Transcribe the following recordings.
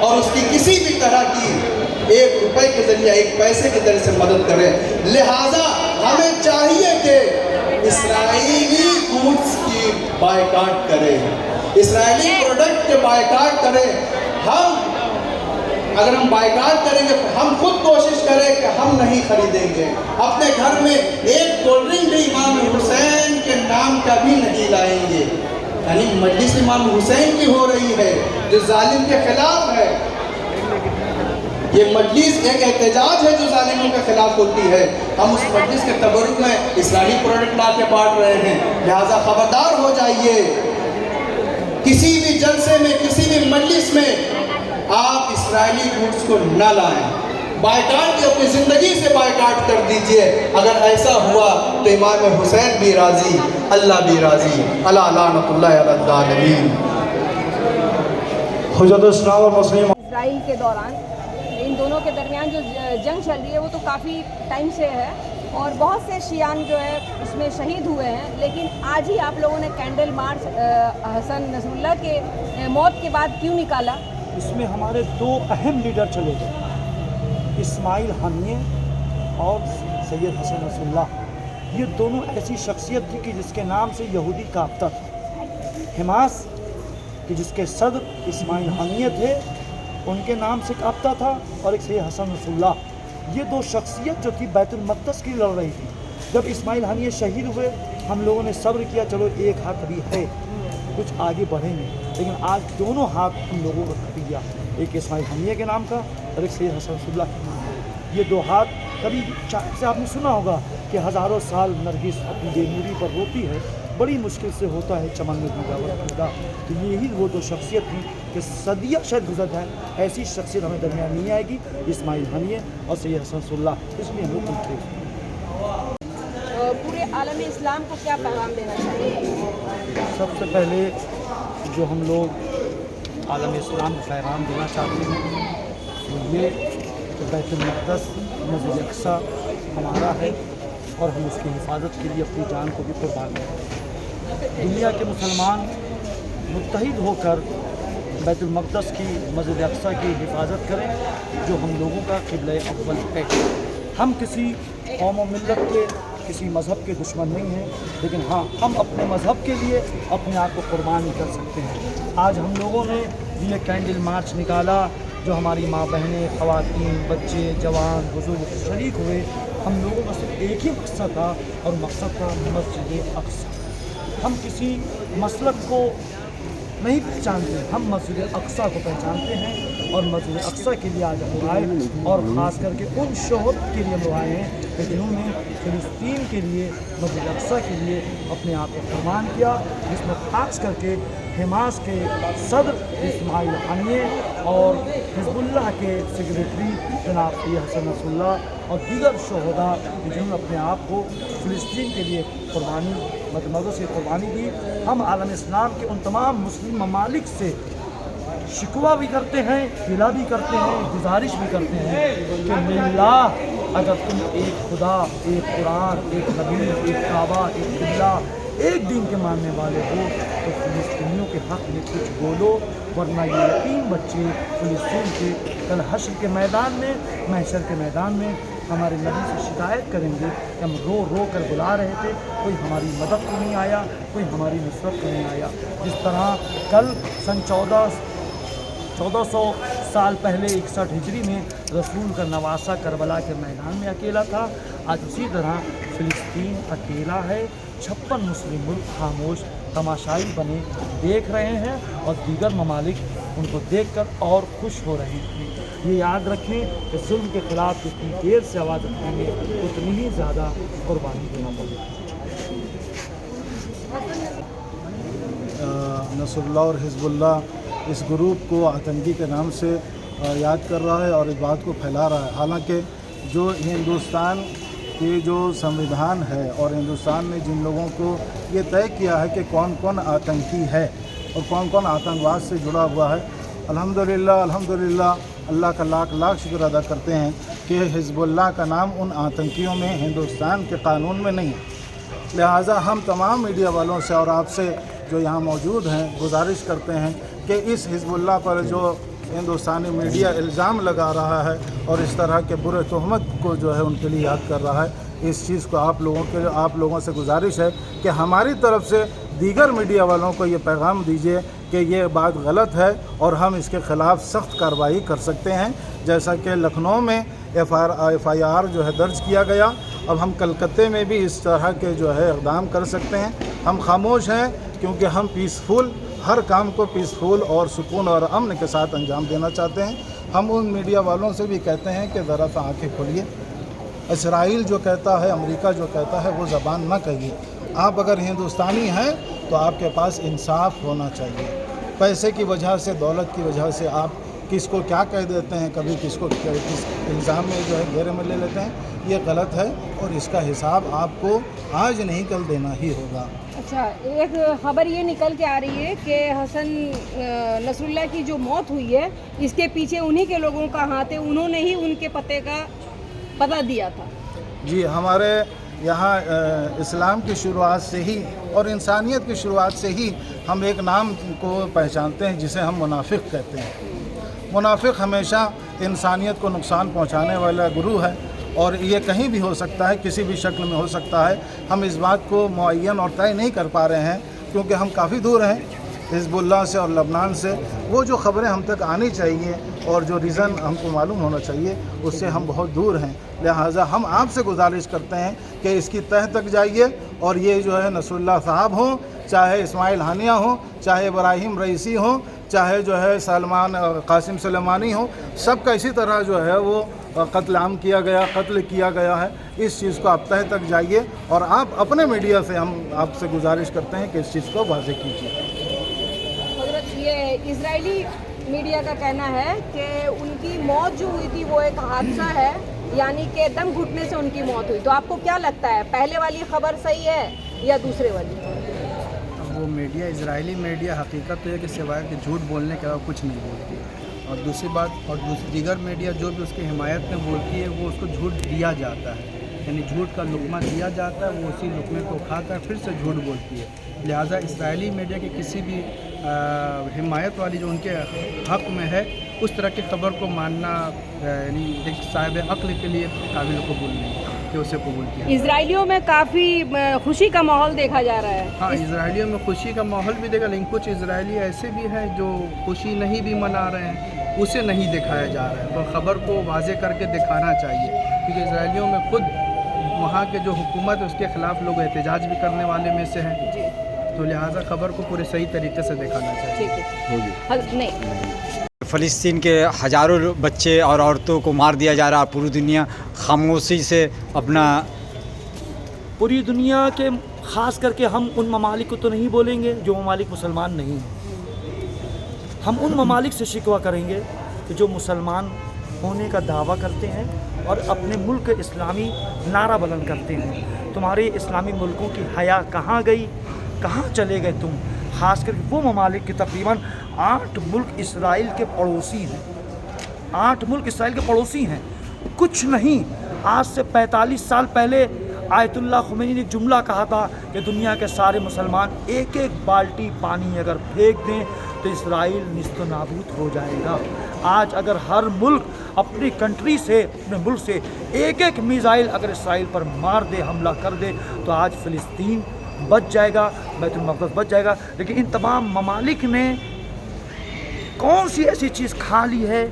اور اس کی کسی بھی طرح کی 1 روپے کے ذریعے 1 پیسے کے ذریعے سے مدد کریں۔ لہٰذا ہمیں چاہیے کہ اسرائیلی گوڈس کی بائیکاٹ کریں، اسرائیلی پروڈکٹ کے بائیکاٹ کریں۔ اگر ہم بائیکاٹ کریں گے تو ہم خود کوشش کریں کہ ہم نہیں خریدیں گے، اپنے گھر میں 1 کولڈ ڈرنک بھی امام حسین کے نام کا بھی نہیں لائیں گے۔ یعنی مجلس امام حسین کی ہو رہی ہے جو ظالم کے خلاف ہے، یہ مجلس ایک احتجاج ہے جو ظالموں کے خلاف ہوتی ہے، ہم اس مجلس کے تبرک میں اسرائیلی پروڈکٹ لا کے بانٹ رہے ہیں۔ لہٰذا خبردار ہو جائیے، کسی بھی جلسے میں کسی بھی مجلس میں آپ اسرائیلی گوڈس کو نہ لائیں، بائیکاٹ کی اپنی زندگی سے بائیکاٹ کر دیجئے۔ اگر ایسا ہوا تو امام حسین بھی راضی، اللہ بھی راضی۔ اللہ لعنت اللہ علی الظالمین۔ حجت اسلام اور مسلم اسرائیل کے دوران ان دونوں کے درمیان جو جنگ چل رہی ہے وہ تو کافی ٹائم سے ہے اور بہت سے شیعان جو ہے اس میں شہید ہوئے ہیں، لیکن آج ہی آپ لوگوں نے کینڈل مارچ حسن نصر اللہ کے موت کے بعد کیوں نکالا؟ اس میں ہمارے 2 اہم لیڈر چلے گئے، اسماعیل حنیہ اور سید حسن نصر اللہ۔ یہ دونوں ایسی شخصیت تھی کہ جس کے نام سے یہودی کانپتا تھا۔ حماس کہ جس کے صدر اسماعیل حنیہ تھے، ان کے نام سے کانپتا تھا، اور ایک سید حسن نصر اللہ۔ یہ 2 شخصیت جو تھی بیت المقدس کی لڑ رہی تھی۔ جب اسماعیل حنیہ شہید ہوئے ہم لوگوں نے صبر کیا، چلو ایک ہاتھ ابھی ہے، کچھ آگے بڑھیں گے، لیکن آج دونوں ہاتھ ہم لوگوں کو کٹ گیا، ایک اسماعیل حنیہ کے نام کا اور ایک سید حسن نصر اللہ کے نام کا۔ یہ 2 ہاتھ کبھی سے آپ نے سنا ہوگا کہ ہزاروں سال نرگس اپنی بے نوری پر روتی ہے، بڑی مشکل سے ہوتا ہے چمن میں پیدا۔ تو یہی وہ 2 شخصیت تھیں کہ صدیہ شاید گزر جائیں، ایسی شخصیت ہمیں درمیان نہیں آئے گی، اسماعیل حنیہ اور سید حسن نصر اللہ، اس لیے ہم لوگ ان کے پورے عالم اسلام کو کیا پیغام دینا چاہیے؟ سب سے پہلے جو ہم لوگ عالم اسلام کو پیغام دینا چاہتے ہیں وہ یہ کہ بیت المقدس مسجد اقصی ہمارا ہے اور ہم اس کی حفاظت کے لیے اپنی جان کو بھی قربان کریں۔ دنیا کے مسلمان متحد ہو کر بیت المقدس کی مسجد اقصی کی حفاظت کریں جو ہم لوگوں کا قبلہ اول ہے۔ ہم کسی قوم و ملت کے کسی مذہب کے دشمن نہیں ہیں، لیکن ہاں ہم اپنے مذہب کے لیے اپنے آپ کو قربان کر سکتے ہیں۔ آج ہم لوگوں نے یہ کینڈل مارچ نکالا جو ہماری ماں بہنیں، خواتین، بچے، جوان، بزرگ شریک ہوئے، ہم لوگوں کا صرف ایک ہی مقصد تھا اور مقصد تھا مسجد اقصی۔ ہم کسی مسلک کو نہیں پہچانتے، ہم مسجد اقصی کو پہچانتے ہیں اور مسجد اقصی کے لیے آج ہم آئے، اور خاص کر کے ان شہداء کے لیے ہم آئے ہیں کہ جنہوں نے فلسطین کے لیے مسجد اقصی کے لیے اپنے آپ کو قربان کیا، جس میں خاص کر کے حماس کے صدر اسماعیل حنیہ اور حزب اللہ کے سیکریٹری جناب سید حسن نصر اللہ اور دیگر شہداء جنہوں نے اپنے آپ کو فلسطین کے لیے قربانی مدمدوں سے قربانی دی۔ ہم عالم اسلام کے ان تمام مسلم ممالک سے شکوہ بھی کرتے ہیں، گلہ بھی کرتے ہیں، گزارش بھی کرتے ہیں کہ للہ اگر تم ایک خدا، ایک قرآن، ایک نبی، ایک کعبہ، ایک قبلہ، ایک دین کے ماننے والے ہو تو فلسطینیوں کے حق میں کچھ بولو، ورنہ یہ یتیم بچے فلسطین کے کل حشر کے میدان میں، محشر کے میدان میں ہمارے نبی سے شکایت کریں گے کہ ہم رو رو کر بلا رہے تھے، کوئی ہماری مدد کو نہیں آیا، کوئی ہماری نصرت کو نہیں آیا۔ جس طرح کل سن 1400 سال پہلے 61 ہجری میں رسول کا نواسہ کربلا کے میدان میں اکیلا تھا، آج اسی طرح فلسطین اکیلا ہے۔ 56 مسلم ملک خاموش تماشائی بنے دیکھ رہے ہیں اور دیگر ممالک ان کو دیکھ کر اور خوش ہو رہے ہیں۔ یہ یاد رکھیں کہ ظلم کے خلاف جتنی دیر سے آواز اٹھائیں گے اتنی ہی زیادہ قربانی دینا پڑے گا۔ نصر اللہ اور حزب اللہ اس گروپ کو آتنکی کے نام سے یاد کر رہا ہے اور اس بات کو پھیلا رہا ہے، حالانکہ جو ہندوستان کی جو سمویدھان ہے اور ہندوستان نے جن لوگوں کو یہ طے کیا ہے کہ کون کون آتنکی ہے اور کون کون آتنکواد سے جڑا ہوا ہے، الحمدللہ اللہ کا لاکھ لاکھ شکر ادا کرتے ہیں کہ حزب اللہ کا نام ان آتنکیوں میں ہندوستان کے قانون میں نہیں ہے۔ لہٰذا ہم تمام میڈیا والوں سے اور آپ سے جو یہاں موجود ہیں گزارش کرتے ہیں کہ اس حزب اللہ پر جو हिंदुस्तानी मीडिया इल्ज़ाम लगा रहा है और इस तरह के बुरे तहमत को जो है उनके लिए याद कर रहा है। इस चीज़ को आप लोगों से गुजारिश है कि हमारी तरफ से दीगर मीडिया वालों को ये पैगाम दीजिए कि ये बात गलत है और हम इसके ख़िलाफ़ सख्त कार्रवाई कर सकते हैं। जैसा कि लखनऊ में FIR जो है दर्ज किया गया, अब हम कलकत्ते में भी इस तरह के जो है इक़दाम कर सकते हैं। हम खामोश हैं क्योंकि हम पीसफुल हर काम को पीसफुल और सुकून और अमन के साथ अंजाम देना चाहते हैं। हम उन मीडिया वालों से भी कहते हैं कि ज़रा सा आँखें खोलिए। इसराइल जो कहता है, अमेरिका जो कहता है, वो ज़बान ना कहिए। आप अगर हिंदुस्तानी हैं तो आपके पास इंसाफ होना चाहिए। पैसे की वजह से, दौलत की वजह से आप किसको क्या कह देते हैं, कभी किसको किस इल्ज़ाम में जो है घेरे में ले लेते हैं, ये गलत है और इसका हिसाब आपको आज नहीं कल देना ही होगा। अच्छा, एक खबर ये निकल के आ रही है कि हसन नसरुल्लाह की जो मौत हुई है, इसके पीछे उन्हीं के लोगों का हाथ है, उन्होंने ही उनके पता दिया था। जी, हमारे यहाँ इस्लाम की शुरुआत से ही और इंसानियत की शुरुआत से ही हम एक नाम को पहचानते हैं जिसे हम मुनाफिक कहते हैं। मुनाफिक हमेशा इंसानियत को नुकसान पहुँचाने वाला गुरु है और ये कहीं भी हो सकता है, किसी भी शक्ल में हो सकता है। हम इस बात को मुअय्यन और तय नहीं कर पा रहे हैं क्योंकि हम काफ़ी दूर हैं हिज़्बुल्लाह से और लबनान से। वो जो ख़बरें हम तक आनी चाहिए और जो रीज़न हमको मालूम होना चाहिए उससे हम बहुत दूर हैं। लिहाजा हम आपसे गुजारिश करते हैं कि इसकी तह तक जाइए और ये जो है नसरुल्लाह साहब हों, चाहे इस्माइल हानिया हो, चाहे इब्राहिम रईसी हो, चाहे जो है कासिम सुलेमानी हो, सबका इसी तरह जो है वो कत्ल किया गया है। इस चीज़ को आप तह तक जाइए और आप अपने मीडिया से हम आपसे गुजारिश करते हैं कि इस चीज़ को वाज़ेह कीजिए। ये इजरायली मीडिया का कहना है कि उनकी मौत जो हुई थी वो एक हादसा है, यानी कि दम घुटने से उनकी मौत हुई। तो आपको क्या लगता है, पहले वाली खबर सही है या दूसरे वाली? वो मीडिया, इजरायली मीडिया हकीकत तो है कि सिवाय कि झूठ बोलने के अलावा कुछ नहीं बोलती। और दूसरी बात, दीगर मीडिया जो भी उसकी हिमायत में बोलती है वो उसको झूठ दिया जाता है, यानी झूठ का लुकमा दिया जाता है, वो उसी लुकमे को खाकर फिर से झूठ बोलती है। लिहाजा इसराइली मीडिया की किसी भी हिमायत वाली जो उनके हक़ में है उस तरह की ख़बर को मानना यानी एक साहिब अक्ल के लिए काबिल कबूल नहीं है कि उसे कबूल किया। इजराइलियों में काफ़ी खुशी का माहौल देखा जा रहा है। हाँ, इजराइलियों में खुशी का माहौल भी देखा, लेकिन कुछ इजरायली ऐसे भी हैं जो खुशी नहीं भी मना रहे हैं, उसे नहीं दिखाया जा रहा है। तो ख़बर को वाज़ेह करके दिखाना चाहिए क्योंकि इजरायलियों में खुद वहाँ के जो हुकूमत है उसके ख़िलाफ़ लोग एहतजाज भी करने वाले में से हैं, तो लिहाजा ख़बर को पूरे सही तरीके से दिखाना चाहिए। फ़लस्तीन के हज़ारों बच्चे और औरतों को मार दिया जा रहा है, पूरी दुनिया खामोशी से अपना, पूरी दुनिया के ख़ास करके हम उन ममालिक को तो नहीं बोलेंगे जो ममालिक मुसलमान नहीं हैं। हम उन ममालिक से शिकवा करेंगे कि जो मुसलमान होने का दावा करते हैं और अपने मुल्क इस्लामी नारा बुलंद करते हैं। तुम्हारे इस्लामी मुल्कों की हया कहाँ गई, कहाँ चले गए तुम? ख़ास करके वो ममालिक के तकरीबन 8 मुल्क इसराइल के पड़ोसी हैं, 8 मुल्क इसराइल के पड़ोसी हैं। कुछ नहीं, आज से 45 साल पहले आयतुल्लाह खुमैनी ने जुमला कहा था कि दुनिया के सारे मुसलमान एक एक बाल्टी पानी अगर फेंक दें तो इसराइल निस्तो नाबूद हो जाएगा। आज अगर हर मुल्क अपनी कंट्री से, अपने मुल्क से एक एक मिसाइल अगर इसराइल पर मार दे, हमला कर दे, तो आज फ़लस्तीन बच जाएगा, बैतुल मक़दस बच जाएगा। लेकिन इन तमाम ममालिक ने कौन सी ऐसी चीज़ खा ली है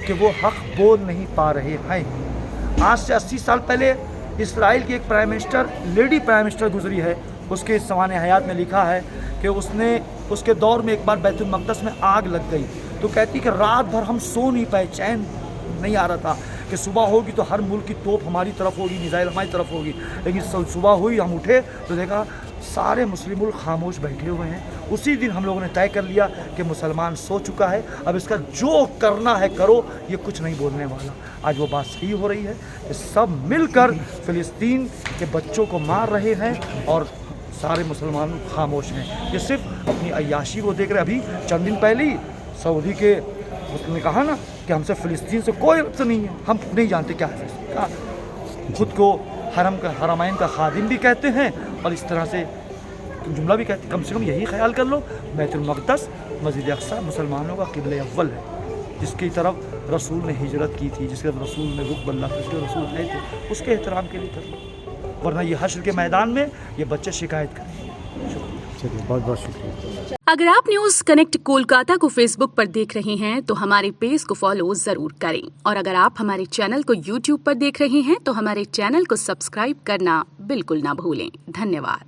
कि वो हक़ बोल नहीं पा रहे हैं। आज से 80 साल पहले इसराइल की एक prime minister, lady prime minister गुजरी है, उसके सवाने हयात में लिखा है कि उसके दौर में एक बार बैतुल मक़दस में आग लग गई, तो कहती कि रात भर हम सो नहीं पाए, चैन नहीं आ रहा था कि सुबह होगी तो हर मुल्क की तोप हमारी तरफ होगी, मिसाइल हमारी तरफ होगी। लेकिन सुबह हुई, हम उठे तो देखा सारे मुस्लिम मुल्क खामोश बैठे हुए हैं। उसी दिन हम लोगों ने तय कर लिया कि मुसलमान सो चुका है, अब इसका जो करना है करो, ये कुछ नहीं बोलने वाला। आज वो बात सही हो रही है कि सब मिलकर फ़लस्तीन के बच्चों को मार रहे हैं और सारे मुसलमान खामोश हैं। ये सिर्फ अपनी अय्याशी को देख रहे। अभी चंद दिन पहले ही सऊदी के उसने कहा ना कि हमसे फ़लस्तीन से कोई रब्त नहीं है, हम नहीं जानते क्या है। खुद को हरमैन का खादिम भी कहते हैं और इस तरह से जुमला भी कहते हैं। कम से कम यही ख्याल कर लो, बैतुल मक़दस, मस्जिद अक़सा मुसलमानों का क़िबला अव्वल है। جس کی طرف رسول نے ہجرت کی تھی, جس کی طرف رسول نے رخ بدلا تھا, جس کے رسول گئے تھے, اس کے احترام کے لیے کریں, ورنہ یہ حشر کے میدان میں یہ بچے شکایت کریں گے. چلیے بہت بہت شکریہ. اگر آپ نیوز کنیکٹ کولکاتہ کو فیس بک پر دیکھ رہے ہیں تو ہمارے پیج کو فالو ضرور کریں, اور اگر آپ ہمارے چینل کو یوٹیوب پر دیکھ رہے ہیں تو ہمارے چینل کو سبسکرائب کرنا بالکل نہ بھولیں. دھنیہ واد.